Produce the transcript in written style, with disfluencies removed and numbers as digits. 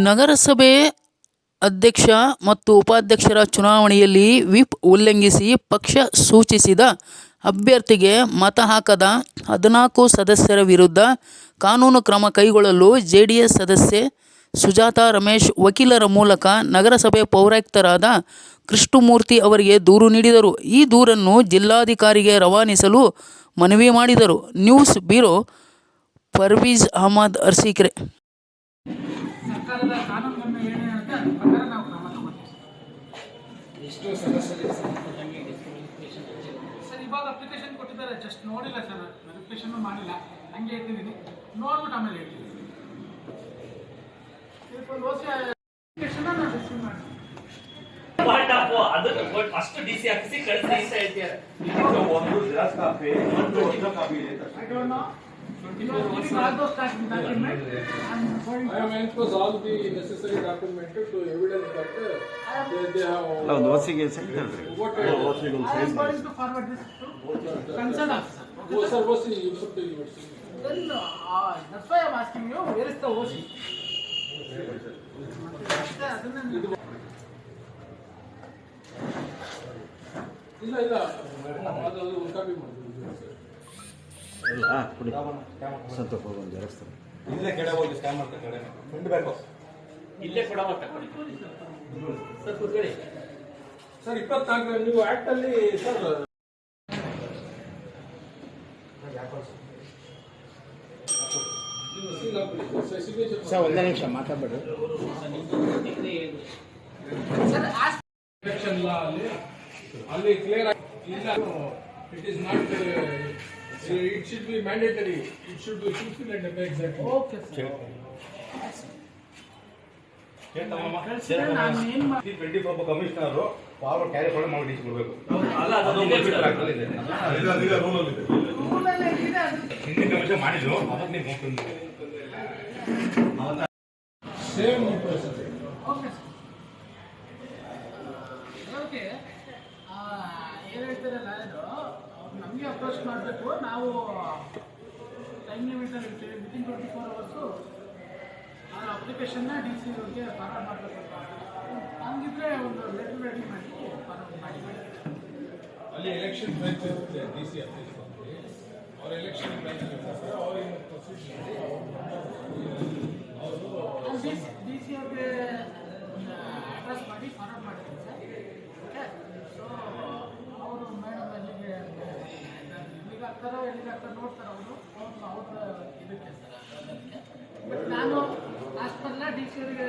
ನಗರಸಭೆ ಅಧ್ಯಕ್ಷ ಮತ್ತು ಉಪಾಧ್ಯಕ್ಷರ ಚುನಾವಣೆಯಲ್ಲಿ ವಿಪ್ ಉಲ್ಲಂಘಿಸಿ ಪಕ್ಷ ಸೂಚಿಸಿದ ಅಭ್ಯರ್ಥಿಗೆ ಮತ ಹಾಕದ 14 ಸದಸ್ಯರ ವಿರುದ್ಧ ಕಾನೂನು ಕ್ರಮ ಕೈಗೊಳ್ಳಲು ಜೆಡಿಎಸ್ ಸದಸ್ಯೆ ಸುಜಾತಾ ರಮೇಶ್ ವಕೀಲರ ಮೂಲಕ ನಗರಸಭೆ ಪೌರಾಯುಕ್ತರಾದ ಕೃಷ್ಣಮೂರ್ತಿ ಅವರಿಗೆ ದೂರು ನೀಡಿದರು. ಈ ದೂರನ್ನು ಜಿಲ್ಲಾಧಿಕಾರಿಗೆ ರವಾನಿಸಲು ಮನವಿ ಮಾಡಿದರು. News bureau, Parvez Ahmed, Arsikere. ಸರ್ಕಾರದ ಕಾನೂನುಗಳನ್ನು ಏನು ಹೇಳುತ್ತೆ ಅದ್ರ ಪ್ರಕಾರ ನಾವು ಕ್ರಮ ತಗೊಳ್ತೀವಿ. ಎಷ್ಟು ಸದಸ್ಯರಿಗೆ ಸರ್ ಇವಾಗ ಅಪ್ಲಿಕೇಶನ್ ಕೊಟ್ಟಿದ್ದಾರೆ, ಜಸ್ಟ್ ನೋಡಿಲ್ಲ ಸರ್, ವೆರಿಫಿಕೇಶನ್ ಮಾಡಿಲ್ಲ, ಹಂಗೆ ಇಟ್ಟಿದ್ದೀನಿ, ನೋಡ್ಬಿಟ್ಟು ಆಮೇಲೆ ಹೇಳ್ತೀನಿ. ಅಪ್ಲಿಕೇಶನ್ ನಾನು ರಿಸೀವ್ ಮಾಡಿ ಫಸ್ಟ್ ಡಿಸಿ ಹಾಕಿಸಿ ಕಳಿಸಿ ಅಂತ ಹೇಳ್ತಾರೆ. ಒಂದು ಜೆರಾಕ್ಸ್ ಕಾಪಿ, ಒಂದು ಒರಿಜಿನಲ್ ಕಾಪಿ ಇದೆ. I don't know. All those documents. I have enclosed all the necessary documents to evidence that they have. ಒಂದು ಓಸಿಗೆ secretary voted. I am going to forward this to concerned officer. Oh, sir, OC, you should tell your OC. Then that's why I am asking you, where is the OC? ಇಲ್ಲ ಅದು ಒಂದು copy ಮಾಡ್ತೀವಿ sir. ಕೊಡಿ ಸಂತೋಷ ಒಂದು xerox ಇಲ್ಲೇ ಕೆಡೆ ಹೋಗಿ scan ಮಾಡ್ತಾ ಕಡೆ ಬೇಕು ಇಲ್ಲೇ ಕೊಡವ ತಗೊಳ್ಳಿ ಸರ್, ಕೂತ್ಕೊಳ್ಳಿ ಸರ್. 24 ನೀವು ಆಕ್ಟ್ ಅಲ್ಲಿ ಸರ್ ಸರ್ ಒಂದೇ ನಿಮಿಷ ಮಾತಾಡ್ಬೇಡಿ. ಎಲೆಕ್ಷನ್ ಲಾ ಅಲ್ಲಿ ಕ್ಲಿಯರ್ ಇಲ್ಲ. It is not it should be mandatory, it should be fulfil and exactly. Okay, sir. 24 commissioner forward carry ಮಾಡಿ ಡಿಸಿ ಕೊಡಬೇಕು. ಅಲ್ಲ ಅದು ರೂಲ್ ಅಲ್ಲಿ ಇದೆ. Rule ಅಲ್ಲೇ ಇದೆ ಅದು. ಹಿಂದಿನ ಕಮಿಷನ್ ಮಾಡಿದ್ರು, ಅದಕ್ಕೆ ನೀವು same process. Okay, sir. Okay, ಏನು ಹೇಳ್ತಾರಲ್ಲ ಇದು ನಮಗೆ ಅಪ್ರೋಚ್ ಮಾಡಬೇಕು, ನಾವು ಟೈಮ್ ಲಿಮಿಟಲ್ಲಿ ಇರ್ತೀವಿ, ವಿತಿನ್ 24 ಅವರ್ಸು ಆ ಅಪ್ಲಿಕೇಶನ್ನ ಡಿ ಸಿ ಅವ್ರಿಗೆ ಫಾರ್ವರ್ಡ್ ಮಾಡಬೇಕು. ಹಂಗಿದ್ರೆ ಒಂದು ಲೆಟರ್ ರೆಡಿ ಮಾಡಿ ಫಾರ್ವರ್ಡ್ ಮಾಡಿ. ಅಲ್ಲಿ ಎಲೆಕ್ಷನ್ ಬ್ರಾಂಚ್ ಇರುತ್ತೆ ಡಿ ಸಿ ಆಫೀಸ್, ಅವ್ರ ಎಲೆಕ್ಷನ್ ಬ್ರಾಂಚ್ ಇರುತ್ತೆ, ಅವ್ರಿಗೆ ಪ್ರೊಸೀಜ್ ಡಿ ಸಿ ಅವ್ರಿಗೆ ಅಡ್ರೆಸ್ ಮಾಡಿ ಫಾರ್ವರ್ಡ್ ಮಾಡಿದ್ದೀನಿ ಸರ್. ಓಕೆ, ಸೊ ಅವರು ಮೇಡಮ್ ಎಲ್ಲಿಗೆ ಆಗ್ತಾರೋ ನೋಡ್ತಾರೆ ಅವರು ಅವ್ರ ಇದಕ್ಕೆ ಸರ್. ಬಟ್ ನಾನು ಆಸ್ ಪರ್ಲ ಡಿ ಸಿ ಅವರಿಗೆ